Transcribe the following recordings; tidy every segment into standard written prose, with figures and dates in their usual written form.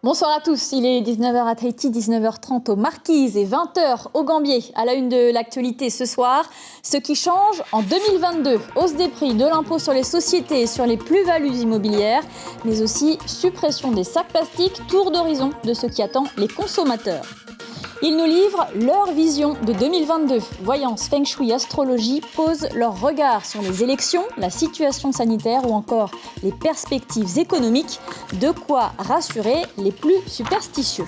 Bonsoir à tous, il est 19h à Tahiti, 19h30 aux Marquises et 20h au Gambier. À la une de l'actualité ce soir, ce qui change en 2022, hausse des prix de l'impôt sur les sociétés et sur les plus-values immobilières, mais aussi suppression des sacs plastiques, tour d'horizon de ce qui attend les consommateurs. Ils nous livrent leur vision de 2022. Voyance, Feng Shui, astrologie posent leur regard sur les élections, la situation sanitaire ou encore les perspectives économiques. De quoi rassurer les plus superstitieux.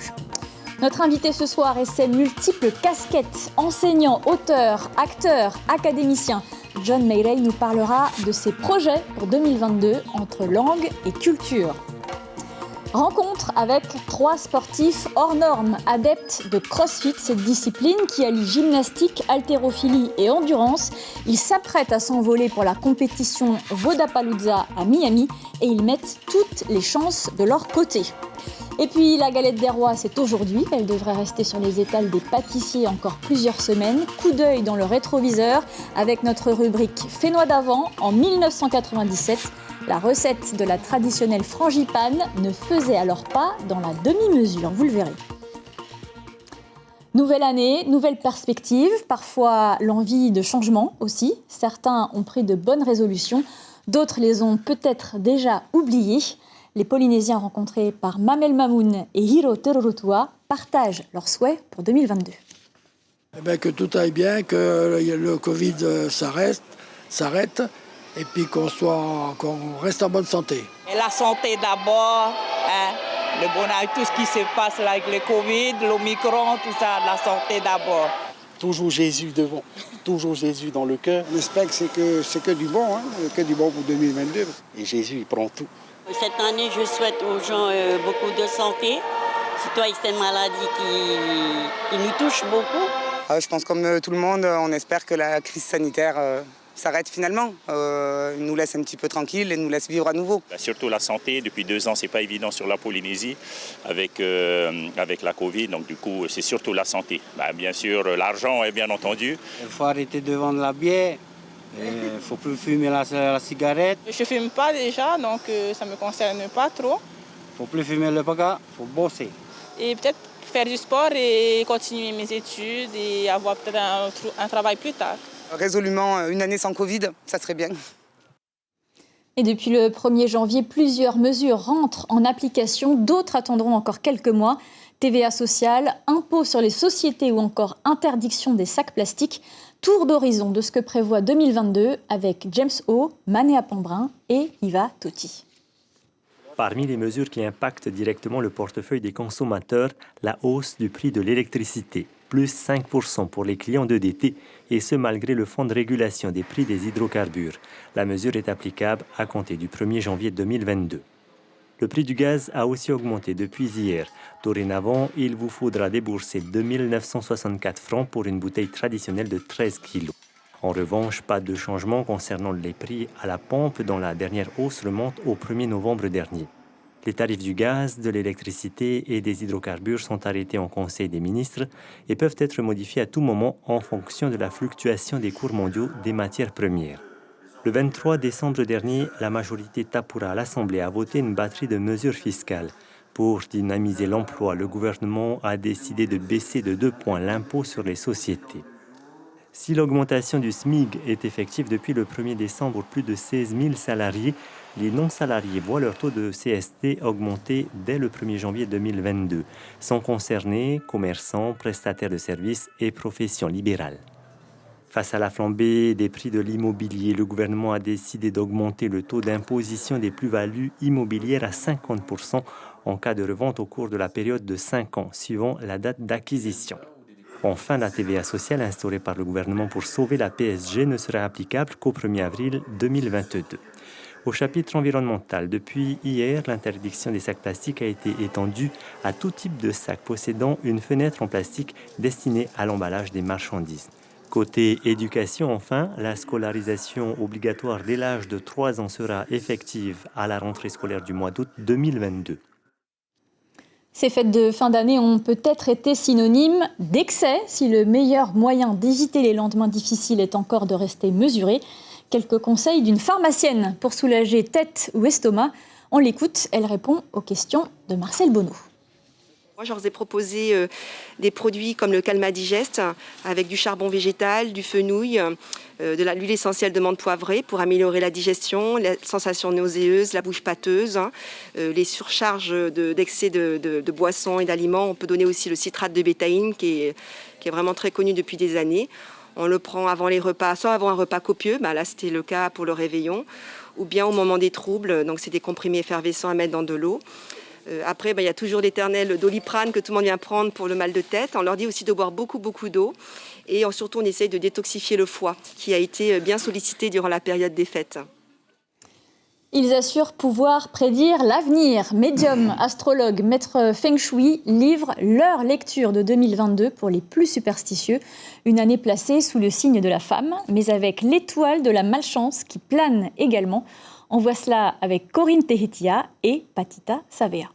Notre invité ce soir est ses multiples casquettes, enseignant, auteur, acteur, académicien. John Mayray nous parlera de ses projets pour 2022 entre langue et culture. Rencontre avec 3 sportifs hors normes, adeptes de CrossFit, cette discipline qui allie gymnastique, haltérophilie et endurance. Ils s'apprêtent à s'envoler pour la compétition Vodapalooza à Miami et ils mettent toutes les chances de leur côté. Et puis la galette des rois, c'est aujourd'hui. Elle devrait rester sur les étals des pâtissiers encore plusieurs semaines. Coup d'œil dans le rétroviseur avec notre rubrique Fénois d'avant en 1997. La recette de la traditionnelle frangipane ne faisait alors pas dans la demi-mesure, vous le verrez. Nouvelle année, nouvelle perspective, parfois l'envie de changement aussi. Certains ont pris de bonnes résolutions, d'autres les ont peut-être déjà oubliées. Les Polynésiens rencontrés par Mamel Mamoun et Hiro Terorotua partagent leurs souhaits pour 2022. Que tout aille bien, que le Covid s'arrête. Et puis qu'on reste en bonne santé. Et la santé d'abord, le bonheur, tout ce qui se passe là avec le Covid, l'Omicron, tout ça, la santé d'abord. Toujours Jésus devant, toujours Jésus dans le cœur. On espère que c'est que du bon, que du bon pour 2022. Et Jésus, il prend tout. Cette année, je souhaite aux gens beaucoup de santé, surtout avec cette maladie qui nous touche beaucoup. Je pense comme tout le monde, on espère que la crise sanitaire s'arrête finalement, nous laisse un petit peu tranquille et nous laisse vivre à nouveau. Surtout la santé, depuis 2 ans, c'est pas évident sur la Polynésie avec la Covid, donc du coup, c'est surtout la santé. Bien sûr, l'argent est bien entendu. Il faut arrêter de vendre la bière, il ne faut plus fumer la cigarette. Je ne fume pas déjà, donc ça ne me concerne pas trop. Il ne faut plus fumer le paga, il faut bosser. Et peut-être faire du sport et continuer mes études et avoir peut-être un travail plus tard. Résolument, une année sans Covid, ça serait bien. Et depuis le 1er janvier, plusieurs mesures rentrent en application. D'autres attendront encore quelques mois. TVA sociale, impôt sur les sociétés ou encore interdiction des sacs plastiques. Tour d'horizon de ce que prévoit 2022 avec James O, Manéa Pambrin et Iva Totti. Parmi les mesures qui impactent directement le portefeuille des consommateurs, la hausse du prix de l'électricité, plus 5% pour les clients d'EDT, et ce malgré le fonds de régulation des prix des hydrocarbures. La mesure est applicable à compter du 1er janvier 2022. Le prix du gaz a aussi augmenté depuis hier. Dorénavant, il vous faudra débourser 2 964 francs pour une bouteille traditionnelle de 13 kilos. En revanche, pas de changement concernant les prix à la pompe dont la dernière hausse remonte au 1er novembre dernier. Les tarifs du gaz, de l'électricité et des hydrocarbures sont arrêtés en Conseil des ministres et peuvent être modifiés à tout moment en fonction de la fluctuation des cours mondiaux des matières premières. Le 23 décembre dernier, la majorité Tapura à l'Assemblée a voté une batterie de mesures fiscales. Pour dynamiser l'emploi, le gouvernement a décidé de baisser de 2 points l'impôt sur les sociétés. Si l'augmentation du SMIC est effective depuis le 1er décembre pour plus de 16 000 salariés, les non-salariés voient leur taux de CST augmenter dès le 1er janvier 2022. Sont concernés commerçants, prestataires de services et professions libérales. Face à la flambée des prix de l'immobilier, le gouvernement a décidé d'augmenter le taux d'imposition des plus-values immobilières à 50% en cas de revente au cours de la période de 5 ans, suivant la date d'acquisition. Enfin, la TVA sociale instaurée par le gouvernement pour sauver la PSG ne sera applicable qu'au 1er avril 2022. Au chapitre environnemental, depuis hier, l'interdiction des sacs plastiques a été étendue à tout type de sac possédant une fenêtre en plastique destinée à l'emballage des marchandises. Côté éducation, enfin, la scolarisation obligatoire dès l'âge de 3 ans sera effective à la rentrée scolaire du mois d'août 2022. Ces fêtes de fin d'année ont peut-être été synonymes d'excès, si le meilleur moyen d'éviter les lendemains difficiles est encore de rester mesuré. Quelques conseils d'une pharmacienne pour soulager tête ou estomac. On l'écoute, elle répond aux questions de Marcel Bonneau. Moi, je leur ai proposé des produits comme le Calma Digest avec du charbon végétal, du fenouil, de l'huile essentielle de menthe poivrée pour améliorer la digestion, la sensation nauséeuse, la bouche pâteuse, les surcharges d'excès de boissons et d'aliments. On peut donner aussi le citrate de bétaïne qui est vraiment très connu depuis des années. On le prend avant les repas, soit avant un repas copieux, là c'était le cas pour le réveillon, ou bien au moment des troubles, donc c'est des comprimés effervescents à mettre dans de l'eau. Après, il y a toujours l'éternel Doliprane que tout le monde vient prendre pour le mal de tête. On leur dit aussi de boire beaucoup d'eau. Et surtout, on essaye de détoxifier le foie, qui a été bien sollicité durant la période des fêtes. Ils assurent pouvoir prédire l'avenir. Médium, astrologue, maître Feng Shui livrent leur lecture de 2022 pour les plus superstitieux. Une année placée sous le signe de la femme, mais avec l'étoile de la malchance qui plane également. On voit cela avec Corinne Tehetia et Patita Savea.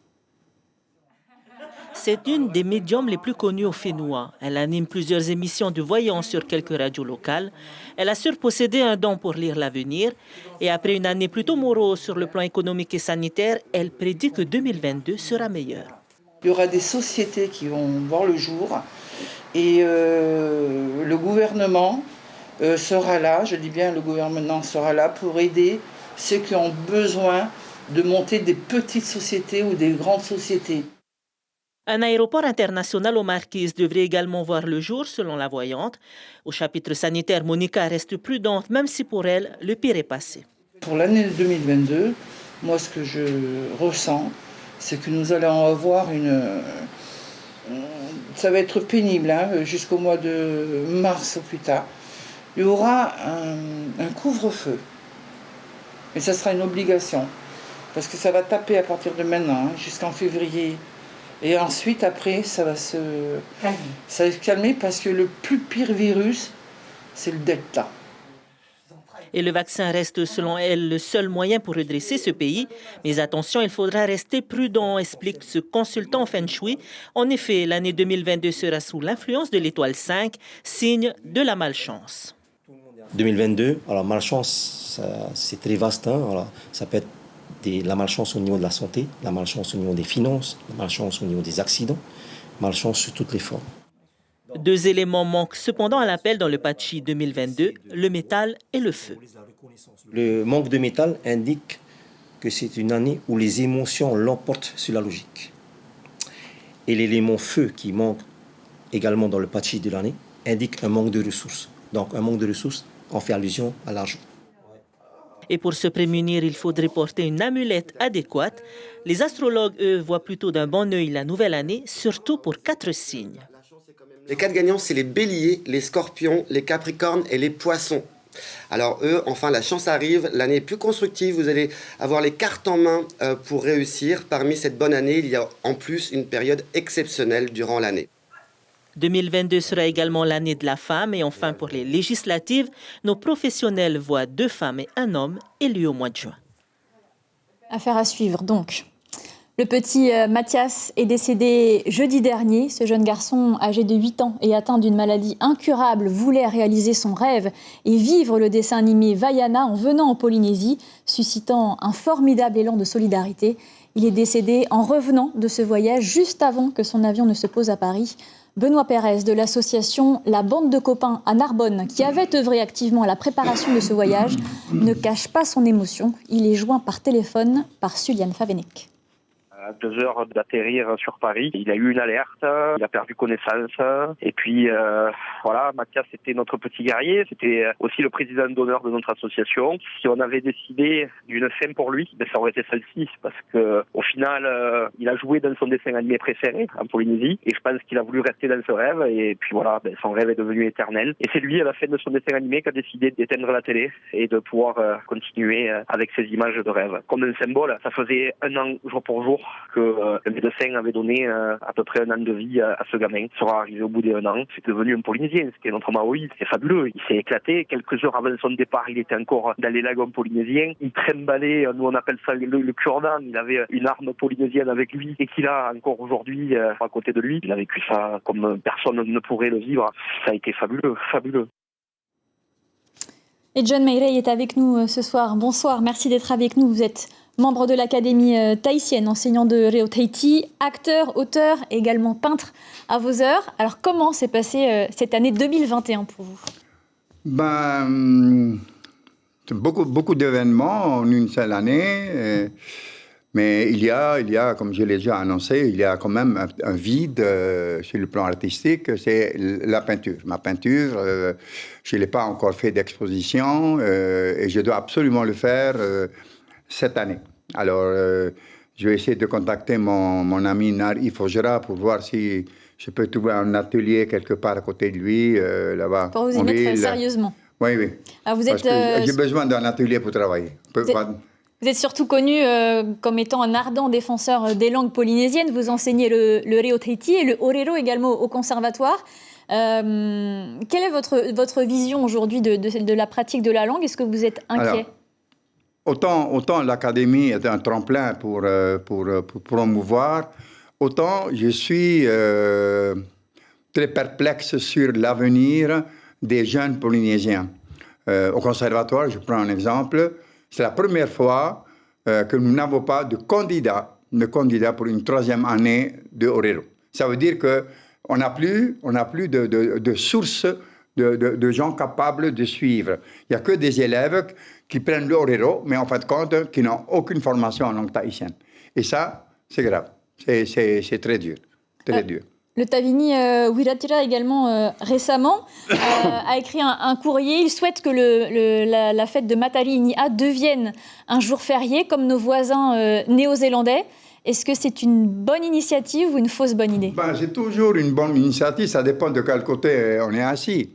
C'est une des médiums les plus connues au Fénois. Elle anime plusieurs émissions de voyance sur quelques radios locales. Elle assure posséder un don pour lire l'avenir. Et après une année plutôt morose sur le plan économique et sanitaire, elle prédit que 2022 sera meilleur. Il y aura des sociétés qui vont voir le jour et le gouvernement sera là, je dis bien le gouvernement sera là pour aider ceux qui ont besoin de monter des petites sociétés ou des grandes sociétés. Un aéroport international aux Marquises devrait également voir le jour, selon la voyante. Au chapitre sanitaire, Monica reste prudente, même si pour elle, le pire est passé. Pour l'année 2022, moi, ce que je ressens, c'est que nous allons avoir ça va être pénible, jusqu'au mois de mars ou plus tard. Il y aura un couvre-feu. Mais ça sera une obligation, parce que ça va taper à partir de maintenant, jusqu'en février. Et ensuite, après, ça va se calmer, parce que le plus pire virus, c'est le Delta. Et le vaccin reste, selon elle, le seul moyen pour redresser ce pays. Mais attention, il faudra rester prudent, explique ce consultant Feng Shui. En effet, l'année 2022 sera sous l'influence de l'étoile 5, signe de la malchance. 2022, alors malchance, c'est très vaste. Alors, ça peut être la malchance au niveau de la santé, la malchance au niveau des finances, la malchance au niveau des accidents, malchance sur toutes les formes. Deux éléments manquent cependant à l'appel dans le Pachi 2022, le métal et le feu. Le manque de métal indique que c'est une année où les émotions l'emportent sur la logique. Et l'élément feu qui manque également dans le Pachi de l'année indique un manque de ressources. Donc un manque de ressources en fait allusion à l'argent. Et pour se prémunir, il faudrait porter une amulette adéquate. Les astrologues, eux, voient plutôt d'un bon œil la nouvelle année, surtout pour 4 signes. Les 4 gagnants, c'est les béliers, les scorpions, les capricornes et les poissons. Alors eux, enfin, la chance arrive, l'année est plus constructive, vous allez avoir les cartes en main pour réussir. Parmi cette bonne année, il y a en plus une période exceptionnelle durant l'année. 2022 sera également l'année de la femme et enfin pour les législatives, nos professionnels voient 2 femmes et 1 homme élus au mois de juin. Affaire à suivre donc. Le petit Mathias est décédé jeudi dernier. Ce jeune garçon âgé de 8 ans et atteint d'une maladie incurable voulait réaliser son rêve et vivre le dessin animé Vaiana en venant en Polynésie, suscitant un formidable élan de solidarité. Il est décédé en revenant de ce voyage juste avant que son avion ne se pose à Paris. Benoît Pérez de l'association La Bande de Copains à Narbonne, qui avait œuvré activement à la préparation de ce voyage, ne cache pas son émotion. Il est joint par téléphone par Suliane Favenek. À 2 heures d'atterrir sur Paris, il a eu une alerte, il a perdu connaissance. Et puis voilà, Mathias était notre petit guerrier, c'était aussi le président d'honneur de notre association. Si on avait décidé d'une fin pour lui, ça aurait été celle-ci, parce que au final, il a joué dans son dessin animé préféré en Polynésie, et je pense qu'il a voulu rester dans ce rêve. Et puis voilà, son rêve est devenu éternel. Et c'est lui, à la fin de son dessin animé, qui a décidé d'éteindre la télé et de pouvoir continuer avec ses images de rêve. Comme un symbole, ça faisait 1 an jour pour jour que le médecin avait donné à peu près 1 an de vie à ce gamin. Il sera arrivé au bout d'1 an. C'est devenu un Polynésien. C'était notre Maori. C'est fabuleux. Il s'est éclaté. Quelques heures avant son départ, il était encore dans les lagons polynésiens. Il trimballait, nous on appelle ça le cure-dent. Il avait une arme polynésienne avec lui et qu'il a encore aujourd'hui à côté de lui. Il a vécu ça comme personne ne pourrait le vivre. Ça a été fabuleux, fabuleux. Et John Mayrey est avec nous ce soir. Bonsoir, merci d'être avec nous. Vous êtes membre de l'Académie tahitienne, enseignant de Reo Tahiti, acteur, auteur et également peintre à vos heures. Alors comment s'est passée cette année 2021 pour vous? Beaucoup d'événements en une seule année. Mais il y a, comme je l'ai déjà annoncé, il y a quand même un vide sur le plan artistique, c'est la peinture. Ma peinture, je ne l'ai pas encore fait d'exposition et je dois absolument le faire cette année. Alors, je vais essayer de contacter mon ami Nari Fojera pour voir si je peux trouver un atelier quelque part à côté de lui, là-bas. Pour vous y mettre sérieusement. Oui. Alors Parce que j'ai besoin d'un atelier pour travailler. Vous êtes surtout connu comme étant un ardent défenseur des langues polynésiennes. Vous enseignez le Reo Tahiti et le Orero également au conservatoire. Quelle est votre vision aujourd'hui de la pratique de la langue? Est-ce que vous êtes inquiet? Alors, autant l'Académie est un tremplin pour promouvoir, autant je suis très perplexe sur l'avenir des jeunes Polynésiens. Au conservatoire, je prends un exemple, c'est la première fois que nous n'avons pas de candidat pour une 3e année de Orero. Ça veut dire qu'on n'a plus de sources de gens capables de suivre. Il n'y a que des élèves qui prennent le Orero, mais en fin de compte, qui n'ont aucune formation en langue tahitienne. Et ça, c'est grave. C'est très dur. Très dur. Le Tavini Wiratira également récemment a écrit un courrier. Il souhaite que la fête de Matari Inia devienne un jour férié comme nos voisins néo-zélandais. Est-ce que c'est une bonne initiative ou une fausse bonne idée? C'est toujours une bonne initiative, ça dépend de quel côté on est assis.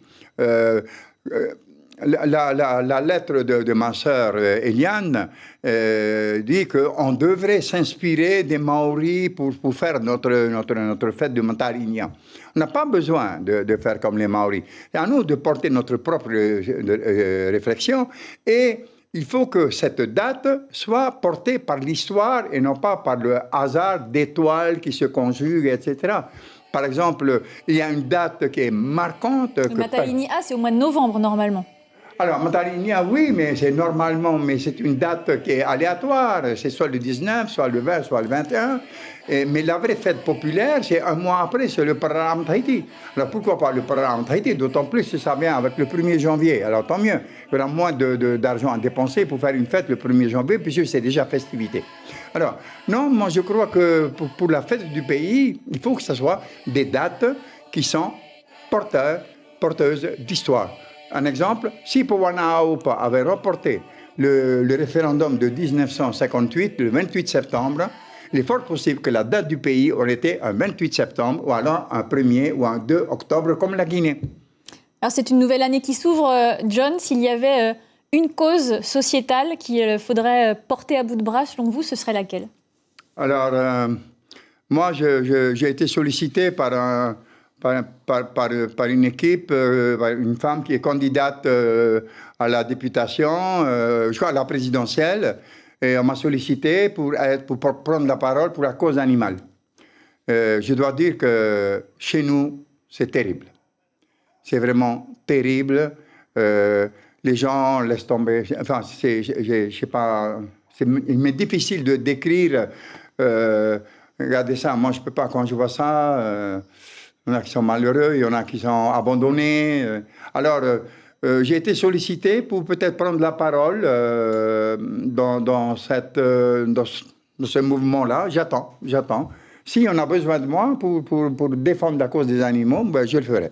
La lettre de ma sœur Eliane dit qu'on devrait s'inspirer des Maoris pour faire notre fête de Matari Inia. On n'a pas besoin de faire comme les Maoris. C'est à nous de porter notre propre réflexion et il faut que cette date soit portée par l'histoire et non pas par le hasard d'étoiles qui se conjuguent, etc. Par exemple, il y a une date qui est marquante. Le Matari Inia, c'est au mois de novembre normalement. Alors, Matari Inia, oui, mais c'est une date qui est aléatoire. C'est soit le 19, soit le 20, soit le 21. Mais la vraie fête populaire, c'est un mois après, c'est le Pararam Tahiti. Alors, pourquoi pas le Pararam Tahiti? D'autant plus que ça vient avec le 1er janvier. Alors, tant mieux. Il y aura moins d'argent à dépenser pour faire une fête le 1er janvier, puisque c'est déjà festivité. Alors, non, moi, je crois que pour la fête du pays, il faut que ce soit des dates qui sont porteuses d'histoire. Un exemple, si Puwanaaupa avait reporté le référendum de 1958, le 28 septembre, il est fort possible que la date du pays aurait été un 28 septembre ou alors un 1er ou un 2 octobre comme la Guinée. Alors c'est une nouvelle année qui s'ouvre, John. S'il y avait une cause sociétale qu'il faudrait porter à bout de bras, selon vous, ce serait laquelle? Alors, moi, j'ai été sollicité par une équipe, une femme qui est candidate à la députation, je crois à la présidentielle, et on m'a sollicité pour prendre la parole pour la cause animale. Je dois dire que chez nous, c'est terrible. C'est vraiment terrible. Les gens laissent tomber. Enfin, je sais pas. Il m'est difficile de décrire. Regardez ça, moi je peux pas quand je vois ça. Il y en a qui sont malheureux, il y en a qui sont abandonnés. Alors, j'ai été sollicité pour peut-être prendre la parole dans ce mouvement-là. J'attends. Si on a besoin de moi pour défendre la cause des animaux, ben, je le ferai.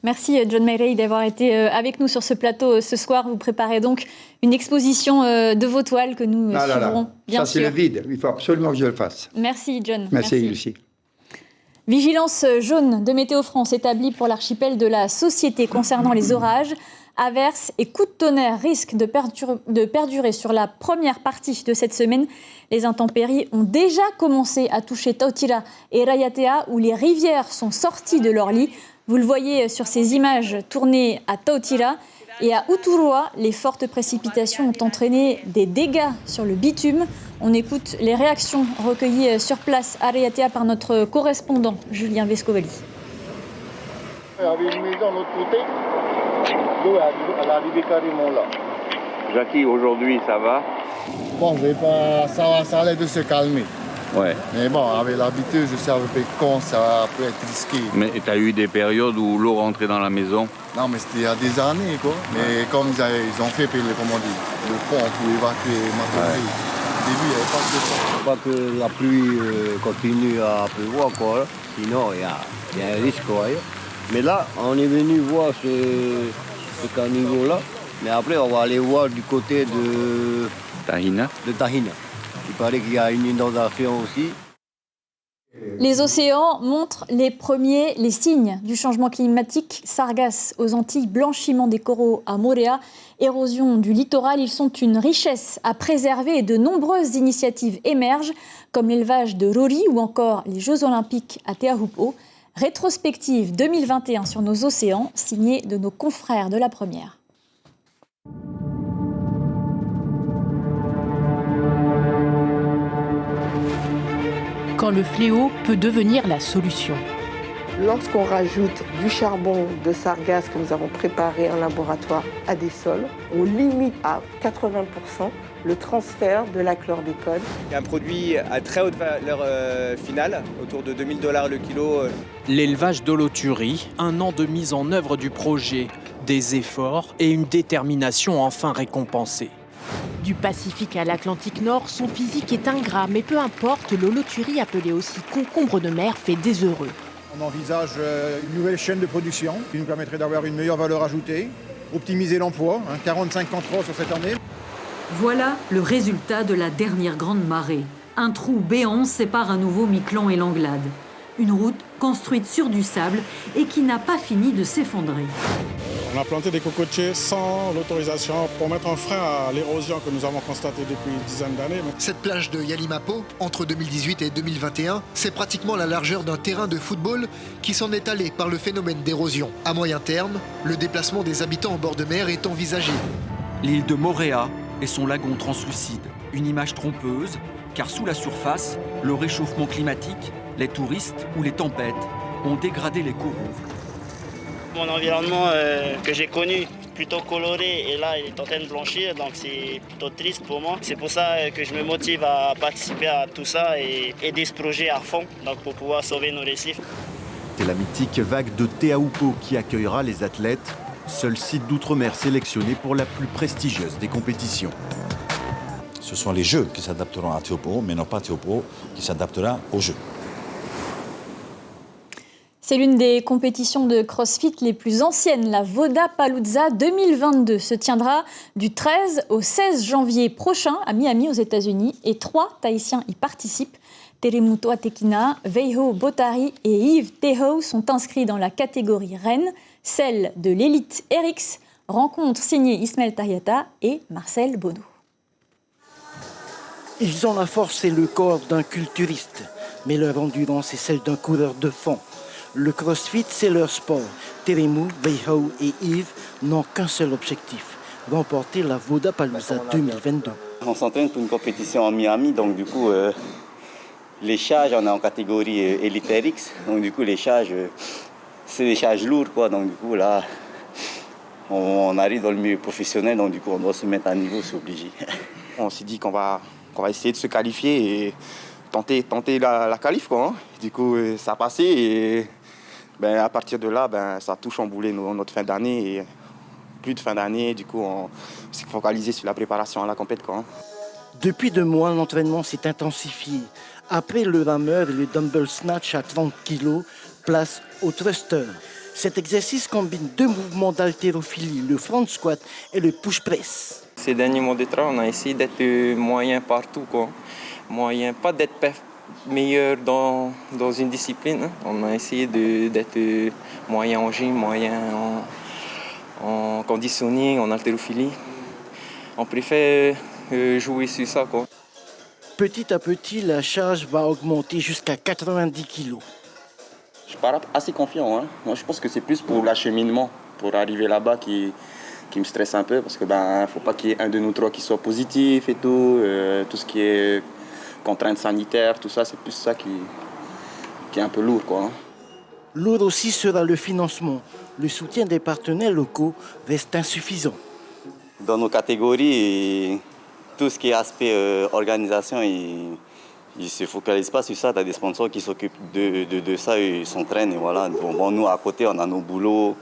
Merci John Mayray d'avoir été avec nous sur ce plateau ce soir. Vous préparez donc une exposition de vos toiles que nous suivrons, bien sûr. Ça, c'est le vide. Il faut absolument que je le fasse. Merci John. Merci Lucie. Vigilance jaune de Météo France établie pour l'archipel de la Société concernant les orages. Averses et coups de tonnerre risquent de perdurer sur la première partie de cette semaine. Les intempéries ont déjà commencé à toucher Tautira et Rayatea où les rivières sont sorties de leur lit. Vous le voyez sur ces images tournées à Tautira. Et à Uturua, les fortes précipitations ont entraîné des dégâts sur le bitume. On écoute les réactions recueillies sur place à Rayatea par notre correspondant Julien Vescovelli. Il y avait une maison de l'autre côté, l'eau elle arrivait carrément là. Jackie, aujourd'hui ça va? Bon, ça a l'air de se calmer. Ouais. Mais bon, avec l'habitude, je sais avec quand ça peut être risqué. Mais tu as eu des périodes où l'eau rentrait dans la maison? Non, mais c'était il y a des années, quoi. Mais comme ils ont fait, le pont pour évacuer Matoury. Au début, il n'y avait pas de pont. Il faut pas que la pluie continue à pleuvoir, quoi. Sinon, il y a un risque, quoi. Mais là, on est venu voir ce caniveau-là. Mais après, on va aller voir du côté de Tahina. Il paraît qu'il y a une inondation aussi. Les océans montrent les signes du changement climatique. Sargasses aux Antilles, blanchiment des coraux à Moorea, érosion du littoral. Ils sont une richesse à préserver et de nombreuses initiatives émergent, comme l'élevage de Rori ou encore les Jeux Olympiques à Te Ahupu'o. Rétrospective 2021 sur nos océans, signée de nos confrères de la Première. Quand le fléau peut devenir la solution. Lorsqu'on rajoute du charbon de sargasse que nous avons préparé en laboratoire à des sols, on limite à 80% le transfert de la chlordécone. Il y a un produit à très haute valeur finale, autour de $2000 le kilo. L'élevage d'holothuries, 1 an de mise en œuvre du projet, des efforts et une détermination enfin récompensée. Du Pacifique à l'Atlantique Nord, son physique est ingrat, mais peu importe, l'holothurie, appelée aussi concombre de mer, fait des heureux. On envisage une nouvelle chaîne de production qui nous permettrait d'avoir une meilleure valeur ajoutée, optimiser l'emploi, 45 contrats sur cette année. Voilà le résultat de la dernière grande marée. Un trou béant sépare à nouveau Miquelon et l'Anglade. Une route construite sur du sable et qui n'a pas fini de s'effondrer. On a planté des cocotiers sans l'autorisation pour mettre un frein à l'érosion que nous avons constatée depuis une dizaine d'années. Cette plage de Yalimapo, entre 2018 et 2021, c'est pratiquement la largeur d'un terrain de football qui s'en est allé par le phénomène d'érosion. À moyen terme, le déplacement des habitants en bord de mer est envisagé. L'île de Moorea et son lagon translucide, une image trompeuse, car sous la surface, le réchauffement climatique, les touristes ou les tempêtes ont dégradé les coraux. Mon environnement que j'ai connu, plutôt coloré, et là il est en train de blanchir, donc c'est plutôt triste pour moi. C'est pour ça que je me motive à participer à tout ça et aider ce projet à fond, donc pour pouvoir sauver nos récifs. C'est la mythique vague de Te Ahupu'o qui accueillera les athlètes, seul site d'outre-mer sélectionné pour la plus prestigieuse des compétitions. Ce sont les Jeux qui s'adapteront à Te Ahupu'o, mais non pas Te Ahupu'o qui s'adaptera aux Jeux. C'est l'une des compétitions de CrossFit les plus anciennes. La Vodapalooza 2022 se tiendra du 13 au 16 janvier prochain à Miami, aux États-Unis. Et 3 Tahitiens y participent. Teremuto Atekina, Veiho Botari et Yves Teho sont inscrits dans la catégorie reine, celle de l'élite RX. Rencontre signée Ismaël Tariata et Marcel Bonneau. Ils ont la force et le corps d'un culturiste, mais leur endurance est celle d'un coureur de fond. Le CrossFit, c'est leur sport. Teremu, Veiho et Yves n'ont qu'un seul objectif, remporter la Vodapalooza 2022. On s'entraîne pour une compétition en Miami, donc du coup, les charges, on est en catégorie Elite RX. Donc du coup, les charges, c'est des charges lourdes, quoi. Donc du coup, là, on arrive dans le milieu professionnel, donc du coup, on doit se mettre à niveau, c'est obligé. On s'est dit qu'on va essayer de se qualifier et tenter la qualif, quoi. Hein. Du coup, ça a passé et à partir de là, ça a tout chamboulé notre fin d'année. Et plus de fin d'année, du coup, on s'est focalisé sur la préparation à la compétition, quoi. Hein. Depuis 2 mois, l'entraînement s'est intensifié. Après le rameur et le dumbbell snatch à 30 kg, place au thruster. Cet exercice combine 2 mouvements d'haltérophilie, le front squat et le push press. Ces derniers mois de travail, on a essayé d'être moyen partout, quoi. Moyen, pas d'être meilleur dans une discipline. Hein. On a essayé d'être moyen en gym, moyen en conditioning, en haltérophilie. On préfère jouer sur ça, quoi. Petit à petit, la charge va augmenter jusqu'à 90 kg. Je pars assez confiant. Hein. Moi, je pense que c'est plus pour l'acheminement, pour arriver là-bas qui me stresse un peu, parce que faut pas qu'il y ait un de nous 3 qui soit positif et tout. Tout ce qui est contraintes sanitaires, tout ça, c'est plus ça qui est un peu lourd, quoi. Hein. Lourd aussi sera le financement. Le soutien des partenaires locaux reste insuffisant. Dans nos catégories, tout ce qui est aspect organisation, ils ne se focalisent pas sur ça. Tu as des sponsors qui s'occupent de ça, ils s'entraînent et voilà. Bon, nous, à côté, on a nos boulots,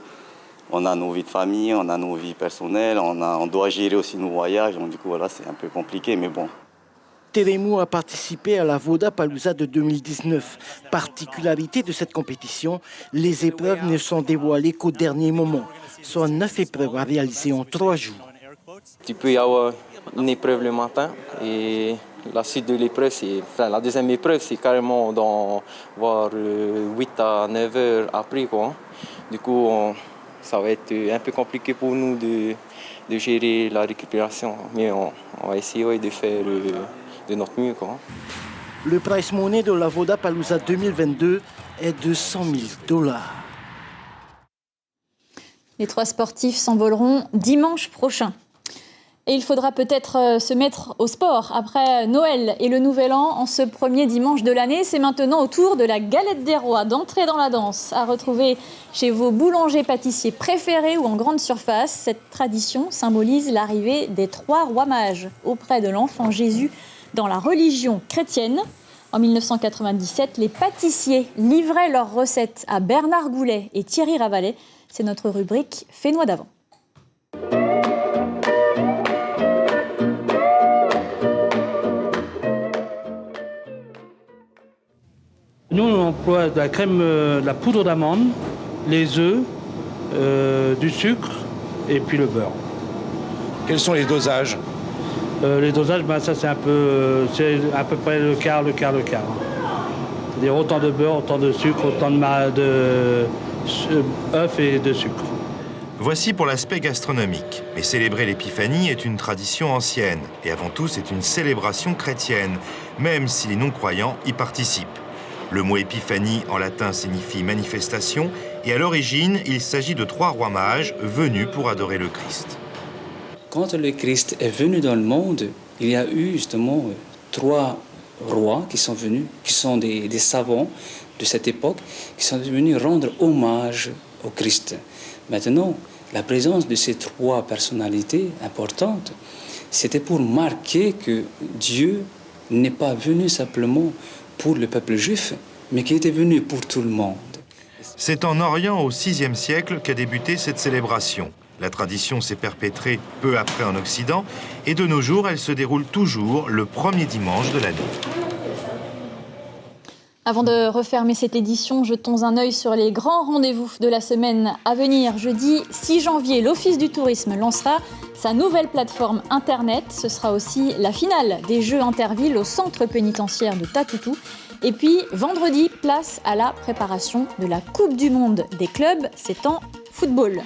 on a nos vies de famille, on a nos vies personnelles, on doit gérer aussi nos voyages. Donc, du coup, voilà, c'est un peu compliqué, mais bon. Terimou a participé à la Vodapalooza de 2019. Particularité de cette compétition, les épreuves ne sont dévoilées qu'au dernier moment, soit 9 épreuves à réaliser en 3 jours. Tu peux y avoir une épreuve le matin et la suite de l'épreuve, la deuxième épreuve, c'est carrément dans voire 8 à 9 heures après, quoi. Du coup, ça va être un peu compliqué pour nous de gérer la récupération, mais on va essayer de faire de notre mieux, quoi. Le prize money de la Vodapalooza 2022 est de $100 000. Les 3 sportifs s'envoleront dimanche prochain. Et il faudra peut-être se mettre au sport. Après Noël et le Nouvel An, en ce premier dimanche de l'année, c'est maintenant au tour de la galette des rois d'entrer dans la danse, à retrouver chez vos boulangers-pâtissiers préférés ou en grande surface. Cette tradition symbolise l'arrivée des 3 rois mages auprès de l'enfant Jésus dans la religion chrétienne. En 1997, les pâtissiers livraient leurs recettes à Bernard Goulet et Thierry Ravalet. C'est notre rubrique Fénois d'avant. Nous, on emploie de la crème, de la poudre d'amande, les œufs, du sucre et puis le beurre. Quels sont les dosages ? Les dosages, ça c'est à peu près le quart. C'est-à-dire autant de beurre, autant de sucre, autant de œufs et de sucre. Voici pour l'aspect gastronomique. Mais célébrer l'épiphanie est une tradition ancienne. Et avant tout, c'est une célébration chrétienne, même si les non-croyants y participent. Le mot épiphanie en latin signifie manifestation, et à l'origine, il s'agit de 3 rois mages venus pour adorer le Christ. Quand le Christ est venu dans le monde, il y a eu justement 3 rois qui sont venus, qui sont des savants de cette époque, qui sont venus rendre hommage au Christ. Maintenant, la présence de ces 3 personnalités importantes, c'était pour marquer que Dieu n'est pas venu simplement pour le peuple juif, mais qui était venu pour tout le monde. C'est en Orient au VIe siècle qu'a débuté cette célébration. La tradition s'est perpétrée peu après en Occident et de nos jours, elle se déroule toujours le premier dimanche de l'année. Avant de refermer cette édition, jetons un œil sur les grands rendez-vous de la semaine à venir. Jeudi 6 janvier, l'Office du tourisme lancera sa nouvelle plateforme Internet. Ce sera aussi la finale des Jeux Intervilles au centre pénitentiaire de Tatoutou. Et puis, vendredi, place à la préparation de la Coupe du Monde des clubs. C'est en football.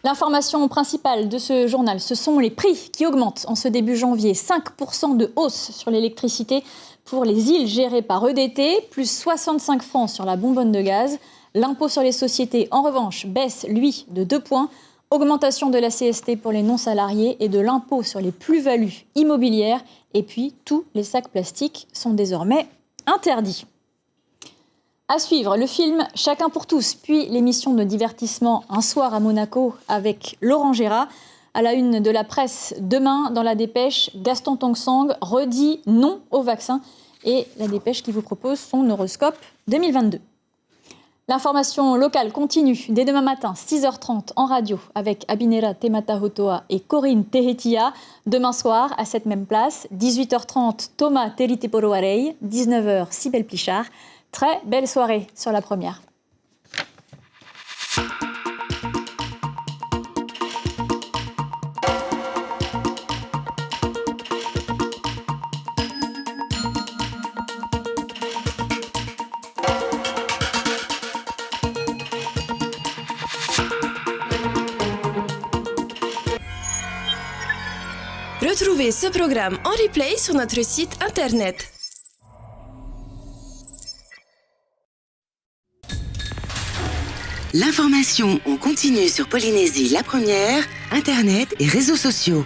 L'information principale de ce journal, ce sont les prix qui augmentent en ce début janvier. 5% de hausse sur l'électricité pour les îles gérées par EDT, plus 65 francs sur la bonbonne de gaz. L'impôt sur les sociétés, en revanche, baisse, lui, de 2 points. Augmentation de la CST pour les non-salariés et de l'impôt sur les plus-values immobilières. Et puis, tous les sacs plastiques sont désormais interdits. À suivre, le film Chacun pour tous, puis l'émission de divertissement Un soir à Monaco avec Laurent Gérard. À la une de la presse, demain, dans la dépêche, Gaston Tong-Sang redit non au vaccin. Et la dépêche qui vous propose son horoscope 2022. L'information locale continue dès demain matin, 6h30 en radio avec Abinera Temata-Hotoa et Corinne Tehetia. Demain soir, à cette même place, 18h30, Thomas Teriteporoarei, 19h, Cybèle Plichard. Très belle soirée sur la première. Retrouvez ce programme en replay sur notre site internet. L'information en continu sur Polynésie la première, internet et réseaux sociaux.